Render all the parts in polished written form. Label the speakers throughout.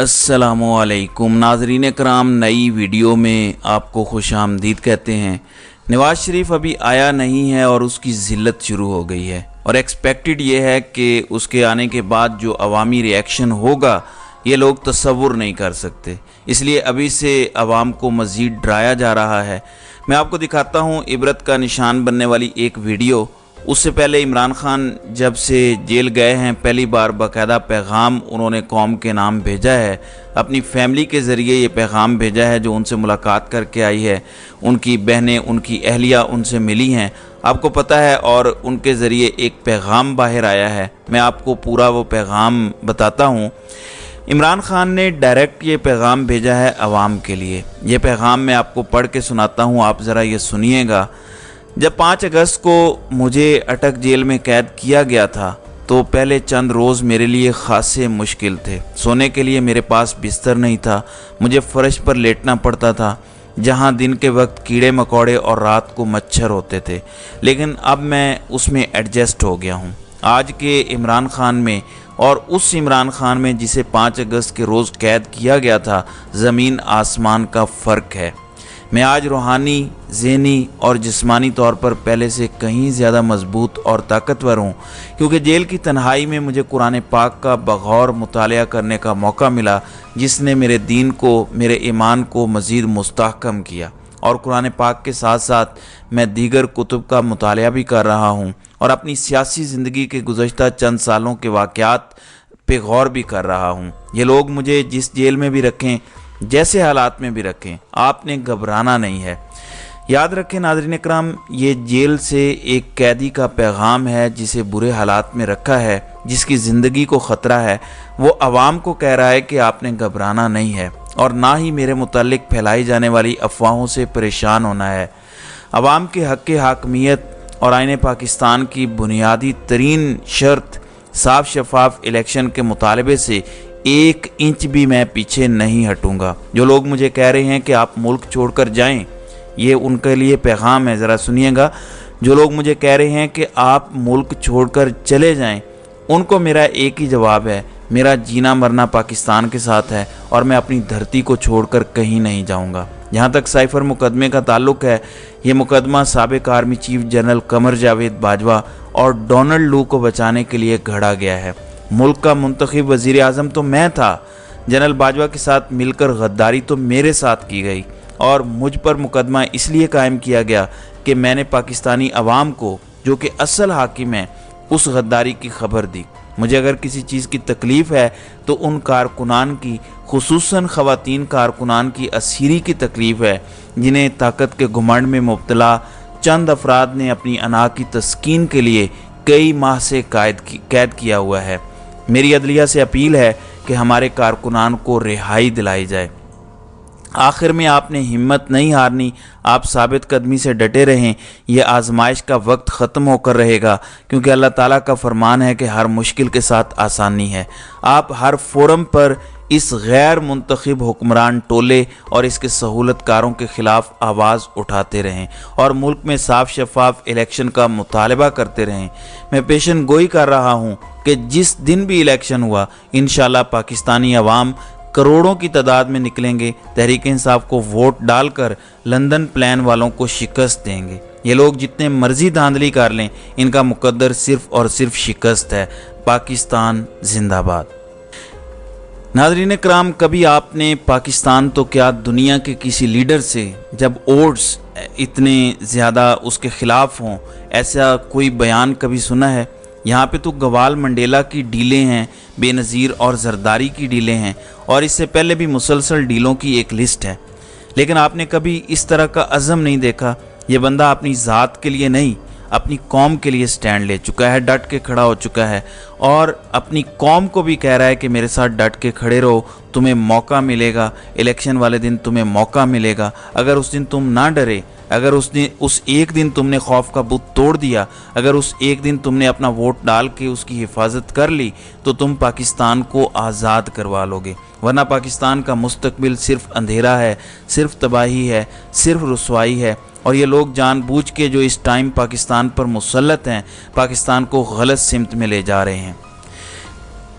Speaker 1: अस्सलामुअलैकुम नाज़रीन कराम, नई वीडियो में आपको खुश आमदीद कहते हैं। नवाज़ शरीफ अभी आया नहीं है और उसकी ज़िल्लत शुरू हो गई है और एक्सपेक्टेड ये है कि उसके आने के बाद जो अवामी रिएक्शन होगा ये लोग तसव्वुर नहीं कर सकते, इसलिए अभी से अवाम को मज़ीद डराया जा रहा है। मैं आपको दिखाता हूँ इबरत का निशान बनने वाली एक वीडियो। उससे पहले इमरान खान जब से जेल गए हैं पहली बार बाकायदा पैगाम उन्होंने कौम के नाम भेजा है, अपनी फैमिली के ज़रिए ये पैगाम भेजा है जो उनसे मुलाकात करके आई है। उनकी बहनें, उनकी अहलिया उनसे मिली हैं, आपको पता है, और उनके ज़रिए एक पैगाम बाहर आया है। मैं आपको पूरा वो पैगाम बताता हूँ। इमरान खान ने डायरेक्ट ये पैगाम भेजा है अवाम के लिए। ये पैगाम मैं आपको पढ़ के सुनाता हूँ, आप ज़रा ये सुनिएगा। जब 5 अगस्त को मुझे अटक जेल में कैद किया गया था तो पहले चंद रोज़ मेरे लिए खासे मुश्किल थे। सोने के लिए मेरे पास बिस्तर नहीं था, मुझे फर्श पर लेटना पड़ता था जहां दिन के वक्त कीड़े मकोड़े और रात को मच्छर होते थे, लेकिन अब मैं उसमें एडजस्ट हो गया हूं। आज के इमरान खान में और उस इमरान खान में जिसे 5 अगस्त के रोज़ कैद किया गया था, ज़मीन आसमान का फ़र्क है। मैं आज रूहानी, ज़हनी और जिस्मानी तौर पर पहले से कहीं ज़्यादा मजबूत और ताकतवर हूँ, क्योंकि जेल की तन्हाई में मुझे कुरान पाक का बग़ौर मुतालिया करने का मौका मिला, जिसने मेरे दीन को, मेरे ईमान को मज़ीद मुस्तहकम किया। और कुरान पाक के साथ साथ मैं दीगर कुतुब का मुतालिया भी कर रहा हूँ और अपनी सियासी ज़िंदगी के गुज़श्ता चंद सालों के वाक़यात पे गौर भी कर रहा हूँ। ये लोग मुझे जिस जेल में भी रखें, जैसे हालात में भी रखें, आपने घबराना नहीं है। याद रखें नाज़रीन इकराम, ये जेल से एक कैदी का पैगाम है जिसे बुरे हालात में रखा है, जिसकी ज़िंदगी को ख़तरा है। वो आवाम को कह रहा है कि आपने घबराना नहीं है और ना ही मेरे मुताल्लिक फैलाई जाने वाली अफवाहों से परेशान होना है। आवाम के हक़ के हाकमियत और आईन पाकिस्तान की बुनियादी तरीन शर्त साफ शफाफ इलेक्शन के मुतालबे से 1 इंच भी मैं पीछे नहीं हटूंगा। जो लोग मुझे कह रहे हैं कि आप मुल्क छोड़कर जाएं, ये उनके लिए पैगाम है, ज़रा सुनिएगा। जो लोग मुझे कह रहे हैं कि आप मुल्क छोड़कर चले जाएं, उनको मेरा एक ही जवाब है, मेरा जीना मरना पाकिस्तान के साथ है और मैं अपनी धरती को छोड़कर कहीं नहीं जाऊंगा। जहाँ तक साइफ़र मुकदमे का ताल्लुक़ है, ये मुकदमा साबिक army chief general Qamar Javed Bajwa और डोनाल्ड लू को बचाने के लिए घड़ा गया है। मुल्क का मुंतखब वज़ीर आज़म तो मैं था, जनरल बाजवा के साथ मिलकर गद्दारी तो मेरे साथ की गई और मुझ पर मुकदमा इसलिए कायम किया गया कि मैंने पाकिस्तानी अवाम को, जो कि असल हाकिम है, उस गद्दारी की खबर दी। मुझे अगर किसी चीज़ की तकलीफ़ है तो उन कारकुनान की, खुसूसन ख़वातीन कारकुनान की असीरी की तकलीफ़ है, जिन्हें ताकत के घुमंड में मुब्तला चंद अफराद ने अपनी अना की तस्कीन के लिए कई माह से कैद किया हुआ है। मेरी अदलिया से अपील है कि हमारे कारकुनान को रिहाई दिलाई जाए। आखिर में आपने हिम्मत नहीं हारनी, आप साबित कदमी से डटे रहें। यह आजमाइश का वक्त ख़त्म होकर रहेगा, क्योंकि अल्लाह ताला का फरमान है कि हर मुश्किल के साथ आसानी है। आप हर फोरम पर इस गैर मुंतखब हुक्मरान टोले और इसके सहूलतकारों के ख़िलाफ़ आवाज़ उठाते रहें और मुल्क में साफ शफाफ इलेक्शन का मुतालबा करते रहें। मैं पेशन गोई कर रहा हूँ कि जिस दिन भी इलेक्शन हुआ, इंशाल्लाह पाकिस्तानी अवाम करोड़ों की तादाद में निकलेंगे, तहरीक इंसाफ को वोट डालकर लंदन प्लान वालों को शिकस्त देंगे। ये लोग जितने मर्जी धांधली कर लें, इनका मुकद्दर सिर्फ और सिर्फ शिकस्त है। पाकिस्तान जिंदाबाद। नाज़रीन कराम, कभी आपने पाकिस्तान तो क्या दुनिया के किसी लीडर से जब ओड्स इतने ज़्यादा उसके ख़िलाफ़ हों, ऐसा कोई बयान कभी सुना है? यहाँ पे तो गवाल मंडेला की डीलें हैं, बेनज़ीर और जरदारी की डीलें हैं, और इससे पहले भी मुसलसल डीलों की एक लिस्ट है। लेकिन आपने कभी इस तरह का अज़म नहीं देखा। ये बंदा अपनी ज़ात के लिए नहीं, अपनी कौम के लिए स्टैंड ले चुका है, डट के खड़ा हो चुका है और अपनी कौम को भी कह रहा है कि मेरे साथ डट के खड़े रहो, तुम्हें मौका मिलेगा, इलेक्शन वाले दिन तुम्हें मौका मिलेगा। अगर उस दिन तुम ना डरे, अगर उस एक दिन तुमने खौफ का बुत तोड़ दिया, अगर उस एक दिन तुमने अपना वोट डाल के उसकी हिफाजत कर ली, तो तुम पाकिस्तान को आज़ाद करवा लोगे। वरना पाकिस्तान का मुस्तकबिल सिर्फ अंधेरा है, सिर्फ तबाही है, सिर्फ रुसवाई है। और ये लोग जानबूझ के जो इस टाइम पाकिस्तान पर मुसल्लत हैं, पाकिस्तान को गलत सिमत में ले जा रहे हैं।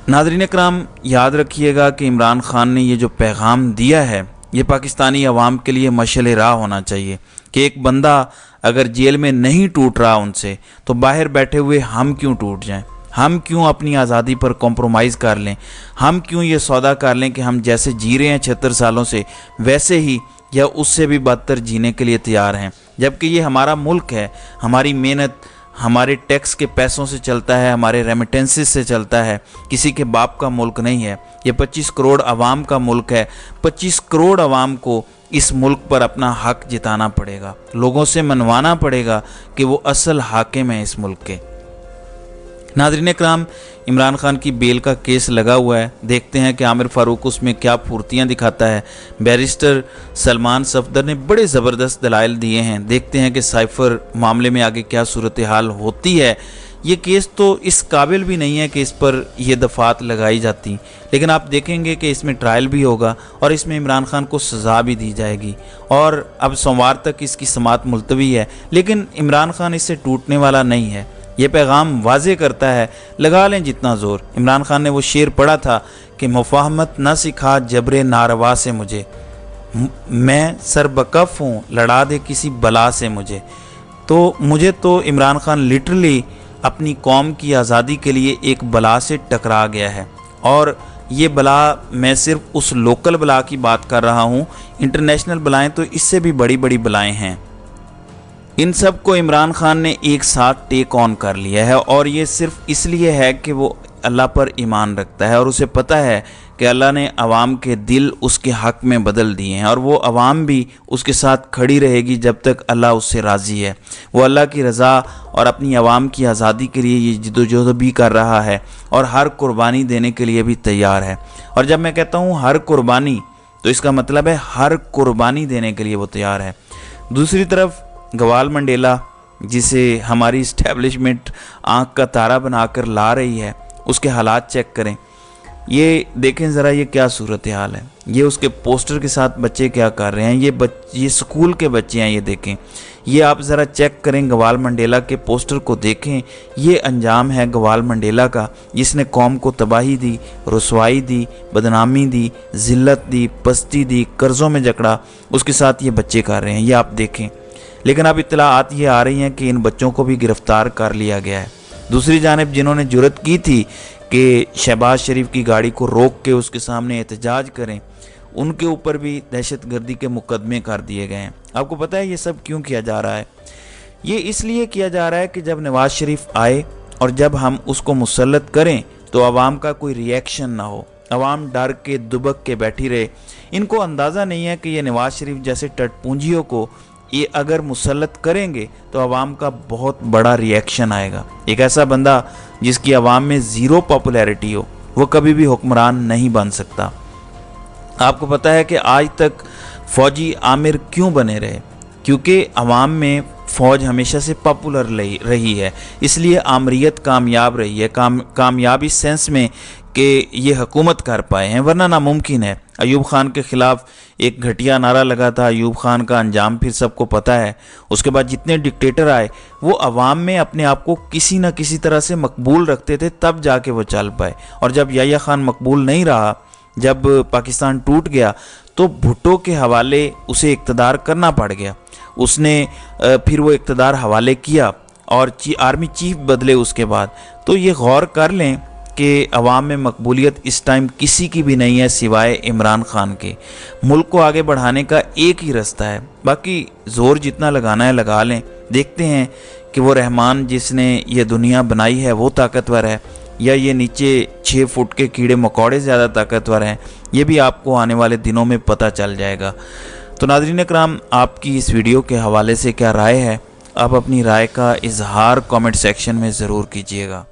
Speaker 1: नाज़रीन इकराम, याद रखिएगा कि इमरान खान ने ये जो पैगाम दिया है ये पाकिस्तानी अवाम के लिए मशअल राह होना चाहिए कि एक बंदा अगर जेल में नहीं टूट रहा उनसे, तो बाहर बैठे हुए हम क्यों टूट जाएं? हम क्यों अपनी आज़ादी पर कॉम्प्रोमाइज़ कर लें? हम क्यों ये सौदा कर लें कि हम जैसे जी रहे हैं 76 सालों से वैसे ही या उससे भी बदतर जीने के लिए तैयार हैं, जबकि ये हमारा मुल्क है, हमारी मेहनत हमारे टैक्स के पैसों से चलता है, हमारे रेमिटेंसेस से चलता है, किसी के बाप का मुल्क नहीं है। ये 25 करोड़ अवाम का मुल्क है। 25 करोड़ अवाम को इस मुल्क पर अपना हक जिताना पड़ेगा, लोगों से मनवाना पड़ेगा कि वो असल हाकिम है इस मुल्क के। नाज़रीन इकराम, इमरान खान की बेल का केस लगा हुआ है। देखते हैं कि आमिर फ़ारूक उसमें क्या फुर्तियाँ दिखाता है। बैरिस्टर सलमान सफदर ने बड़े ज़बरदस्त दलाइल दिए हैं। देखते हैं कि साइफ़र मामले में आगे क्या सूरत हाल होती है। ये केस तो इस काबिल भी नहीं है कि इस पर यह दफ़ात लगाई जाती, लेकिन आप देखेंगे कि इसमें ट्रायल भी होगा और इसमें इमरान खान को सज़ा भी दी जाएगी। और अब सोमवार तक इसकी समाअत मुलतवी है, लेकिन इमरान खान इससे टूटने वाला नहीं है। ये पैगाम वाज़े करता है, लगा लें जितना ज़ोर। इमरान खान ने वो शेर पढ़ा था कि मुफाहमत न सिखा जबरे नारवा से मुझे, मैं सरबकफ हूँ लड़ा दे किसी बला से मुझे। तो मुझे तो इमरान खान लिटरली अपनी कौम की आज़ादी के लिए एक बला से टकरा गया है। और ये बला, मैं सिर्फ उस लोकल बला की बात कर रहा हूँ, इंटरनेशनल बलाएँ तो इससे भी बड़ी बड़ी बलाएँ हैं। इन सब को इमरान खान ने एक साथ टेक ऑन कर लिया है, और ये सिर्फ इसलिए है कि वो अल्लाह पर ईमान रखता है और उसे पता है कि अल्लाह ने अवाम के दिल उसके हक़ में बदल दिए हैं और वो अवाम भी उसके साथ खड़ी रहेगी जब तक अल्लाह उससे राज़ी है। वो अल्लाह की रज़ा और अपनी अवाम की आज़ादी के लिए ये जद्दोजहद भी कर रहा है और हर कुर्बानी देने के लिए भी तैयार है। और जब मैं कहता हूँ हर कुर्बानी, तो इसका मतलब है हर कुर्बानी देने के लिए वो तैयार है। दूसरी तरफ गवाल मंडेला, जिसे हमारी इस्टेब्लिशमेंट आँख का तारा बनाकर ला रही है, उसके हालात चेक करें। ये देखें ज़रा, ये क्या सूरत हाल है। ये उसके पोस्टर के साथ बच्चे क्या कर रहे हैं। ये स्कूल के बच्चे हैं। ये देखें, ये आप ज़रा चेक करें, गवाल मंडेला के पोस्टर को देखें। ये अंजाम है गवाल मंडेला का, जिसने कौम को तबाही दी, रुसवाई दी, बदनामी दी, ज़िल्लत दी, पस्ती दी, कर्ज़ों में जकड़ा। उसके साथ ये बच्चे कर रहे हैं, ये आप देखें। लेकिन अब इत्तलाआत ये आ रही हैं कि इन बच्चों को भी गिरफ़्तार कर लिया गया है। दूसरी जानिब जिन्होंने जुर्रत की थी कि शहबाज शरीफ की गाड़ी को रोक के उसके सामने एहतजाज करें, उनके ऊपर भी दहशतगर्दी के मुकदमे कर दिए गए हैं। आपको पता है ये सब क्यों किया जा रहा है? ये इसलिए किया जा रहा है कि जब नवाज़ शरीफ आए और जब हम उसको मुसल्लत करें तो आवाम का कोई रिएक्शन ना हो, आवाम डर के दुबक के बैठी रहे। इनको अंदाज़ा नहीं है कि ये नवाज़ शरीफ जैसे टटपूंजियों को ये अगर मुसल्लत करेंगे तो आवाम का बहुत बड़ा रिएक्शन आएगा। एक ऐसा बंदा जिसकी आवाम में ज़ीरो पॉपुलैरिटी हो, वो कभी भी हुक्मरान नहीं बन सकता। आपको पता है कि आज तक फ़ौजी आमिर क्यों बने रहे? क्योंकि आवाम में फ़ौज हमेशा से पॉपुलर रही है, इसलिए आमरीत कामयाब रही है। कामयाब इस सेंस में कि ये हुकूमत कर पाए हैं, वरना नामुमकिन है। अयूब खान के ख़िलाफ़ एक घटिया नारा लगा था, अयूब खान का अंजाम फिर सबको पता है। उसके बाद जितने डिक्टेटर आए वो अवाम में अपने आप को किसी न किसी तरह से मकबूल रखते थे, तब जाके वो चल पाए। और जब याह्या खान मकबूल नहीं रहा, जब पाकिस्तान टूट गया, तो भुट्टो के हवाले उसे इक़्तिदार करना पड़ गया। उसने फिर वो इक़्तिदार हवाले किया और आर्मी चीफ बदले उसके बाद। तो ये गौर कर लें कि अवाम में मकबूलियत इस टाइम किसी की भी नहीं है सिवाय इमरान खान के। मुल्क को आगे बढ़ाने का एक ही रास्ता है, बाकी ज़ोर जितना लगाना है लगा लें। देखते हैं कि वो रहमान जिसने ये दुनिया बनाई है वो ताकतवर है या ये नीचे 6 फुट के कीड़े मकोड़े ज़्यादा ताकतवर हैं। ये भी आपको आने वाले दिनों में पता चल जाएगा। तो नाज़रीन इकराम, आपकी इस वीडियो के हवाले से क्या राय है? आप अपनी राय का इजहार कमेंट सेक्शन में ज़रूर कीजिएगा।